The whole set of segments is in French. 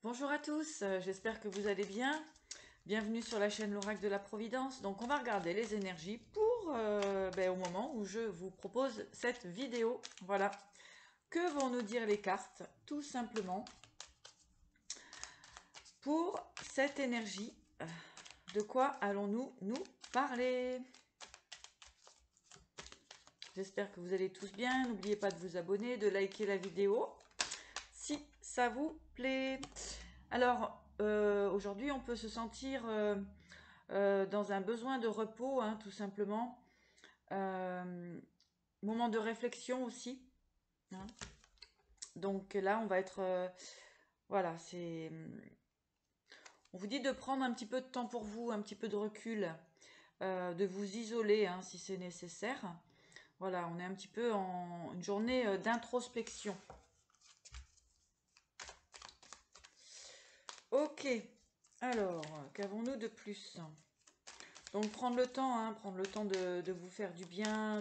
Bonjour à tous, j'espère que vous allez bien. Bienvenue sur la chaîne L'Oracle de la Providence. Donc on va regarder les énergies pour au moment où je vous propose cette vidéo. Voilà. Que vont nous dire les cartes? Tout simplement pour cette énergie. De quoi allons-nous nous parler? J'espère que vous allez tous bien. N'oubliez pas de vous abonner, de liker la vidéo si ça vous plaît. Alors, aujourd'hui, on peut se sentir dans un besoin de repos, hein, tout simplement. Moment de réflexion aussi. Hein. Donc là, on va être... voilà, c'est... On vous dit de prendre un petit peu de temps pour vous, un petit peu de recul, de vous isoler hein, si c'est nécessaire. Voilà, on est un petit peu en une journée d'introspection. Ok, alors, qu'avons-nous de plus? Donc prendre le temps, hein, prendre le temps de vous faire du bien,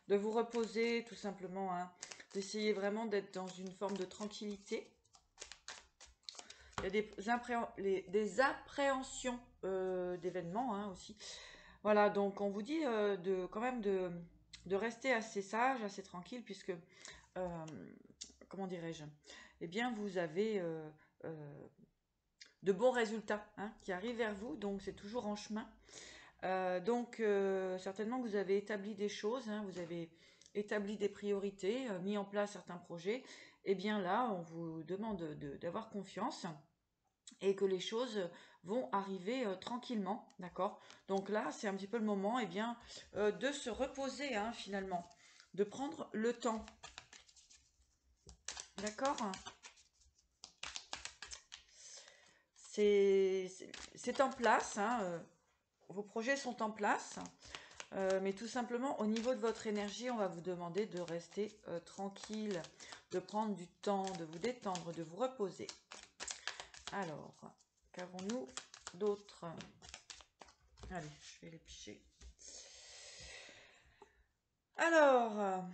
de vous reposer tout simplement, hein, d'essayer vraiment d'être dans une forme de tranquillité. Il y a des appréhensions d'événements hein, aussi. Voilà, donc on vous dit quand même de rester assez sage, assez tranquille, puisque, comment dirais-je, eh bien vous avez de bons résultats hein, qui arrivent vers vous, donc c'est toujours en chemin. Certainement que vous avez établi des choses, hein, vous avez établi des priorités, mis en place certains projets. Et bien là, on vous demande d'avoir confiance et que les choses vont arriver tranquillement, d'accord? Donc là, c'est un petit peu le moment eh bien, de se reposer hein, finalement, de prendre le temps, d'accord? C'est en place, hein, vos projets sont en place. Mais tout simplement, au niveau de votre énergie, on va vous demander de rester tranquille, de prendre du temps, de vous détendre, de vous reposer. Alors, qu'avons-nous d'autre? Allez, je vais les picher. Alors,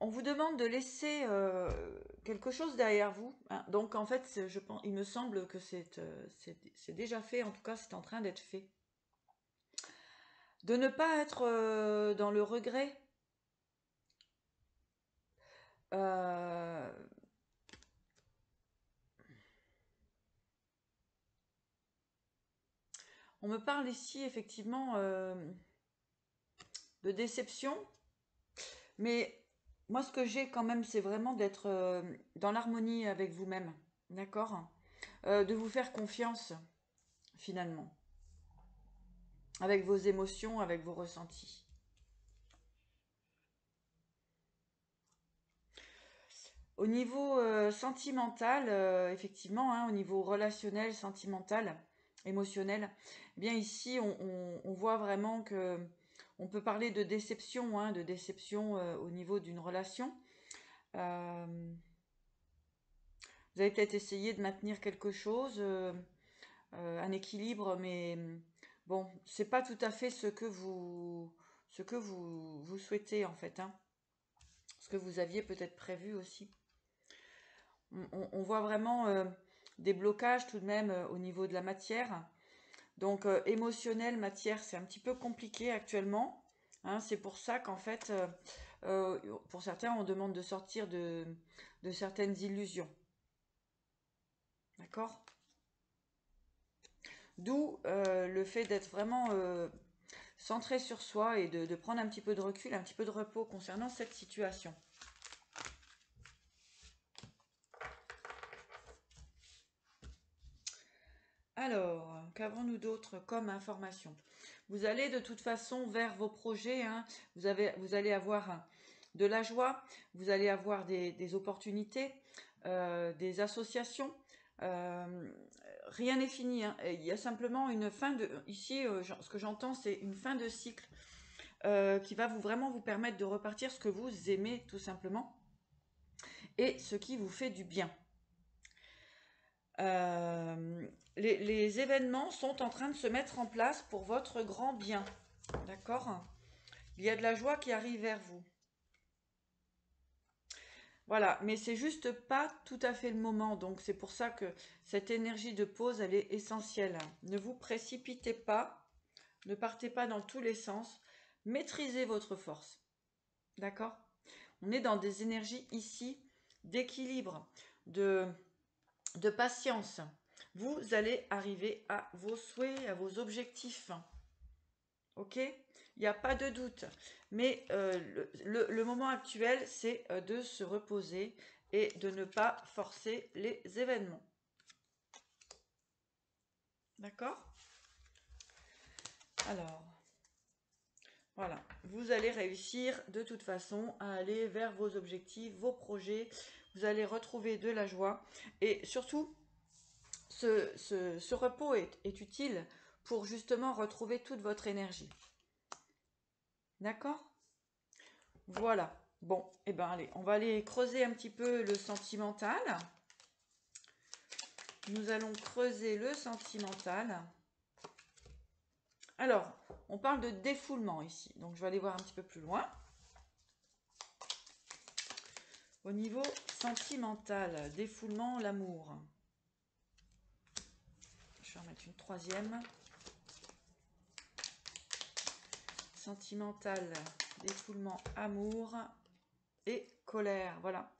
on vous demande de laisser quelque chose derrière vous. Hein. Donc, en fait, je pense, il me semble que c'est déjà fait. En tout cas, c'est en train d'être fait. De ne pas être dans le regret. On me parle ici effectivement de déception, mais moi ce que j'ai quand même c'est vraiment d'être dans l'harmonie avec vous-même, d'accord? De vous faire confiance finalement, avec vos émotions, avec vos ressentis. Au niveau sentimental, effectivement, hein, au niveau relationnel, sentimental, émotionnel, eh bien ici on voit vraiment que on peut parler de déception, hein, de déception au niveau d'une relation. Vous avez peut-être essayé de maintenir quelque chose, un équilibre, mais bon, c'est pas tout à fait ce que vous souhaitez en fait, hein, ce que vous aviez peut-être prévu aussi. On voit vraiment des blocages tout de même au niveau de la matière. Donc émotionnel, matière, c'est un petit peu compliqué actuellement. Hein, c'est pour ça qu'en fait, pour certains, on demande de sortir de certaines illusions. D'accord? D'où le fait d'être vraiment centré sur soi et de prendre un petit peu de recul, un petit peu de repos concernant cette situation. Alors, qu'avons-nous d'autre comme information? Vous allez de toute façon vers vos projets, hein. Vous allez avoir de la joie, vous allez avoir des opportunités, des associations. Rien n'est fini, hein. Il y a simplement une fin de... Ici, ce que j'entends, c'est une fin de cycle qui va vraiment vous permettre de repartir ce que vous aimez tout simplement et ce qui vous fait du bien. Les événements sont en train de se mettre en place pour votre grand bien. D'accord? Il y a de la joie qui arrive vers vous. Voilà, mais c'est juste pas tout à fait le moment. Donc c'est pour ça que cette énergie de pause, elle est essentielle. Ne vous précipitez pas, ne partez pas dans tous les sens. Maîtrisez votre force. D'accord? On est dans des énergies ici d'équilibre, de patience. Vous allez arriver à vos souhaits, à vos objectifs. Ok? Il n'y a pas de doute. Mais le moment actuel, c'est de se reposer et de ne pas forcer les événements. D'accord? Alors, voilà. Vous allez réussir de toute façon à aller vers vos objectifs, vos projets. Vous allez retrouver de la joie. Et surtout, ce repos est utile pour justement retrouver toute votre énergie. D'accord? Voilà. Bon, et ben allez, on va aller creuser un petit peu le sentimental. Nous allons creuser le sentimental. Alors, on parle de défoulement ici. Donc, je vais aller voir un petit peu plus loin. Au niveau sentimental, défoulement, l'amour. Je vais en mettre une troisième. Sentimental, défoulement, amour et colère. Voilà.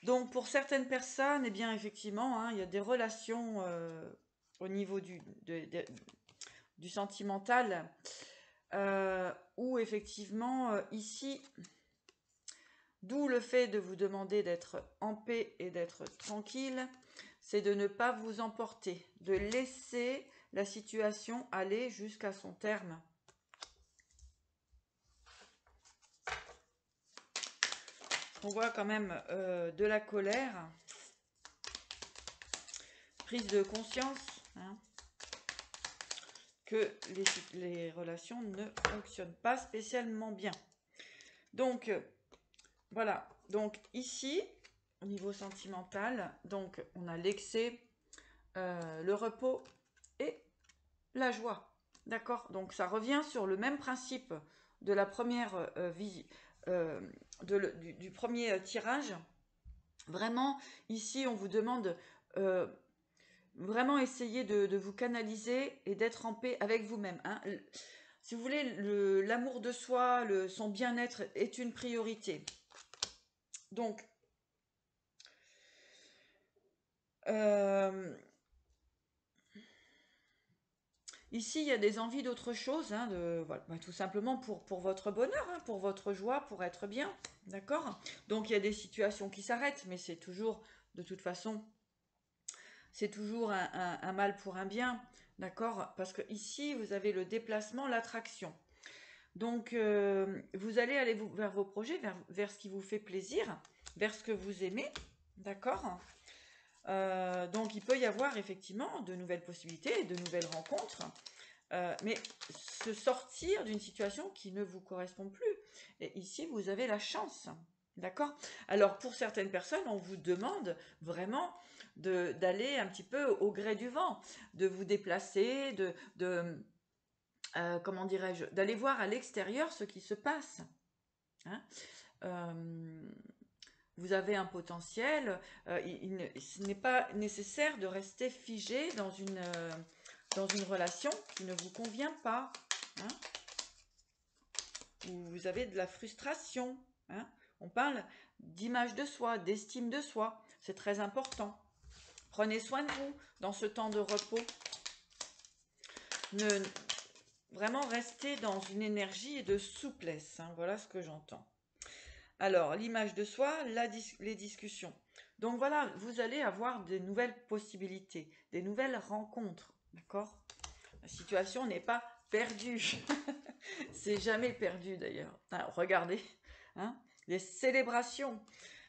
Donc, pour certaines personnes, eh bien, effectivement, hein, il y a des relations au niveau du sentimental où, effectivement, ici, d'où le fait de vous demander d'être en paix et d'être tranquille, c'est de ne pas vous emporter, de laisser la situation aller jusqu'à son terme. On voit quand même de la colère, prise de conscience, hein, que les relations ne fonctionnent pas spécialement bien. Donc, voilà. Donc, ici, au niveau sentimental, donc on a l'excès, le repos et la joie. D'accord? Donc, ça revient sur le même principe de la première du premier tirage. Vraiment, ici, on vous demande vraiment essayer de vous canaliser et d'être en paix avec vous-même. Hein. Si vous voulez, l'amour de soi, son bien-être est une priorité. Donc, ici, il y a des envies d'autre chose, hein, voilà, tout simplement pour votre bonheur, hein, pour votre joie, pour être bien. D'accord? Donc, il y a des situations qui s'arrêtent, mais c'est toujours, de toute façon, c'est toujours un mal pour un bien. D'accord? Parce que ici, vous avez le déplacement, l'attraction. Donc, vous allez aller vers vos projets, vers ce qui vous fait plaisir, vers ce que vous aimez. D'accord? Donc, il peut y avoir effectivement de nouvelles possibilités, de nouvelles rencontres. Mais se sortir d'une situation qui ne vous correspond plus. Et ici, vous avez la chance. D'accord? Alors, pour certaines personnes, on vous demande vraiment d'aller un petit peu au gré du vent, de vous déplacer, comment dirais-je, d'aller voir à l'extérieur ce qui se passe. Hein. Vous avez un potentiel, ce n'est pas nécessaire de rester figé dans une relation qui ne vous convient pas. Hein, où vous avez de la frustration. Hein. On parle d'image de soi, d'estime de soi. C'est très important. Prenez soin de vous dans ce temps de repos. Vraiment restez dans une énergie de souplesse. Hein, voilà ce que j'entends. Alors, l'image de soi, les discussions. Donc voilà, vous allez avoir de nouvelles possibilités, des nouvelles rencontres. D'accord? La situation n'est pas perdue. C'est jamais perdu d'ailleurs. Alors, regardez, hein, les célébrations.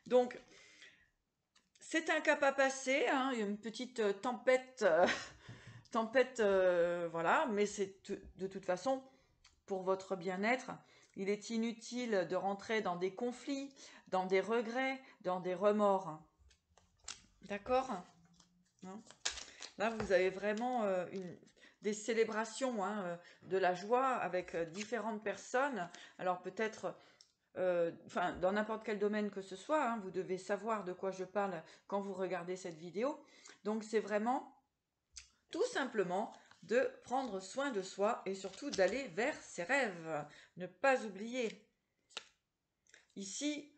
Donc, c'est un cap à passer, hein, une petite tempête, voilà, mais c'est de toute façon pour votre bien-être. Il est inutile de rentrer dans des conflits, dans des regrets, dans des remords. D'accord? Hein. Là, vous avez vraiment des célébrations, hein, de la joie avec différentes personnes. Alors peut-être enfin, dans n'importe quel domaine que ce soit, hein, vous devez savoir de quoi je parle quand vous regardez cette vidéo. Donc, c'est vraiment tout simplement de prendre soin de soi et surtout d'aller vers ses rêves. Ne pas oublier. Ici,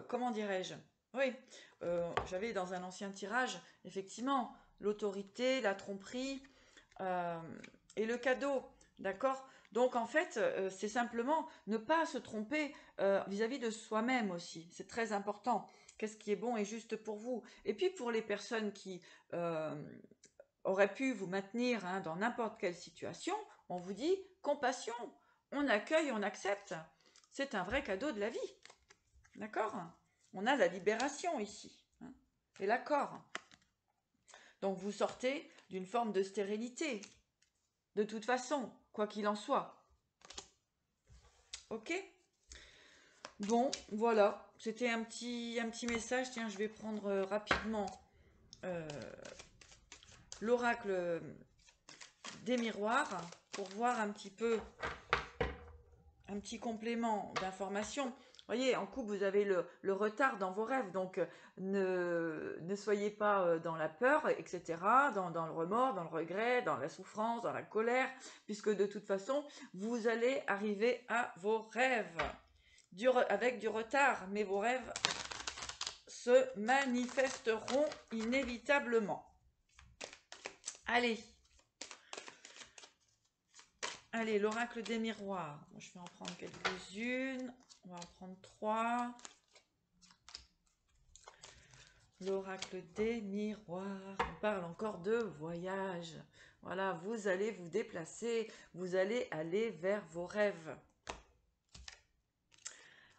comment dirais-je? Oui, j'avais dans un ancien tirage, effectivement, l'autorité, la tromperie euh, et le cadeau. D'accord? Donc en fait, c'est simplement ne pas se tromper vis-à-vis de soi-même aussi. C'est très important. Qu'est-ce qui est bon et juste pour vous? Et puis pour les personnes qui euh, auraient pu vous maintenir hein, dans n'importe quelle situation, on vous dit compassion. On accueille, on accepte. C'est un vrai cadeau de la vie. D'accord? On a la libération ici. Hein, et l'accord. Donc vous sortez d'une forme de stérilité. De toute façon, quoi qu'il en soit. Ok? Bon, voilà. C'était un petit message. Tiens, je vais prendre rapidement euh, l'oracle des miroirs pour voir un petit peu un petit complément d'information. Vous voyez, en couple, vous avez le retard dans vos rêves, donc ne soyez pas dans la peur, etc., dans le remords, dans le regret, dans la souffrance, dans la colère, puisque de toute façon, vous allez arriver à vos rêves avec du retard, mais vos rêves se manifesteront inévitablement. Allez, allez, l'oracle des miroirs. Je vais en prendre quelques-unes. On va en prendre 3. L'oracle des miroirs. On parle encore de voyage. Voilà, vous allez vous déplacer. Vous allez aller vers vos rêves.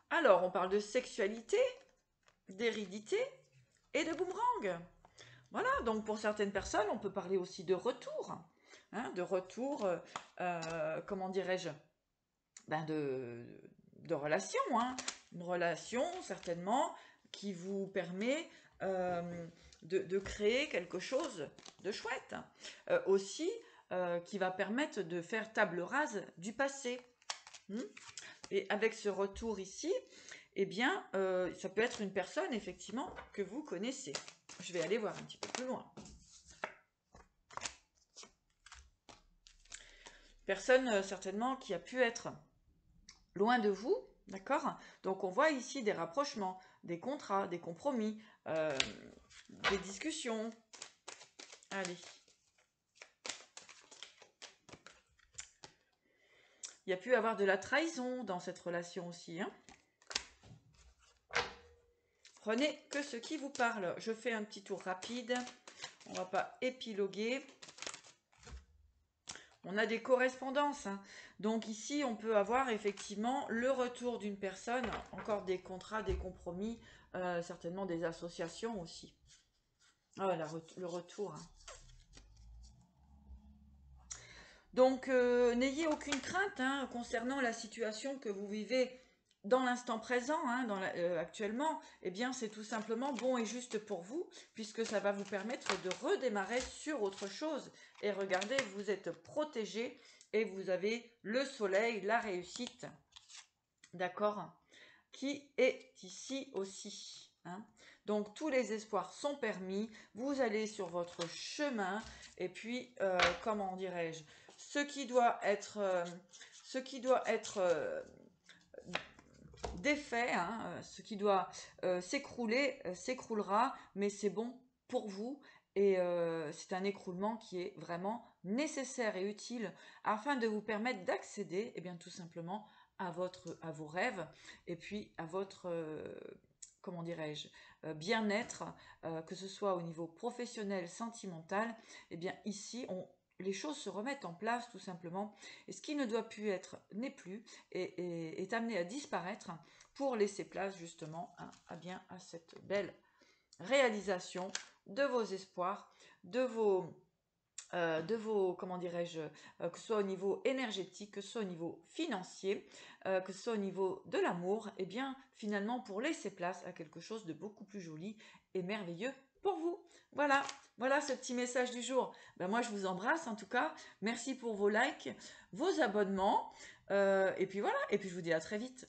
Alors, on parle de sexualité, d'hérédité et de boomerang. Voilà, donc pour certaines personnes, on peut parler aussi de retour. Hein, de retour, comment dirais-je, de relation. Hein. Une relation, certainement, qui vous permet de créer quelque chose de chouette. Aussi, qui va permettre de faire table rase du passé. Et avec ce retour ici, eh bien, ça peut être une personne, effectivement, que vous connaissez. Je vais aller voir un petit peu plus loin. Personne, certainement, qui a pu être loin de vous, d'accord? Donc, on voit ici des rapprochements, des contrats, des compromis, des discussions. Allez. Il y a pu avoir de la trahison dans cette relation aussi, hein? Prenez que ce qui vous parle. Je fais un petit tour rapide. On ne va pas épiloguer. On a des correspondances. Hein. Donc ici, on peut avoir effectivement le retour d'une personne, encore des contrats, des compromis, certainement des associations aussi. Ah, le retour. Hein. Donc, n'ayez aucune crainte hein, concernant la situation que vous vivez dans l'instant présent, hein, actuellement. Eh bien, c'est tout simplement bon et juste pour vous, puisque ça va vous permettre de redémarrer sur autre chose. Et regardez, vous êtes protégé et vous avez le soleil, la réussite, d'accord, qui est ici aussi. Hein. Donc, tous les espoirs sont permis. Vous allez sur votre chemin. Et puis, comment dirais-je, ce qui doit être défait, hein, ce qui doit s'écrouler, s'écroulera, mais c'est bon pour vous. Et c'est un écroulement qui est vraiment nécessaire et utile afin de vous permettre d'accéder, eh bien, tout simplement, à vos rêves et puis à votre, comment dirais-je, bien-être, que ce soit au niveau professionnel, sentimental. Eh bien, ici, les choses se remettent en place tout simplement et ce qui ne doit plus être n'est plus et est amené à disparaître pour laisser place justement à cette belle réalisation de vos espoirs, de vos comment dirais-je, que ce soit au niveau énergétique, que ce soit au niveau financier, que ce soit au niveau de l'amour, et bien finalement pour laisser place à quelque chose de beaucoup plus joli et merveilleux pour vous. Voilà, voilà ce petit message du jour. Ben moi je vous embrasse en tout cas. Merci pour vos likes, vos abonnements, et puis voilà, et puis je vous dis à très vite.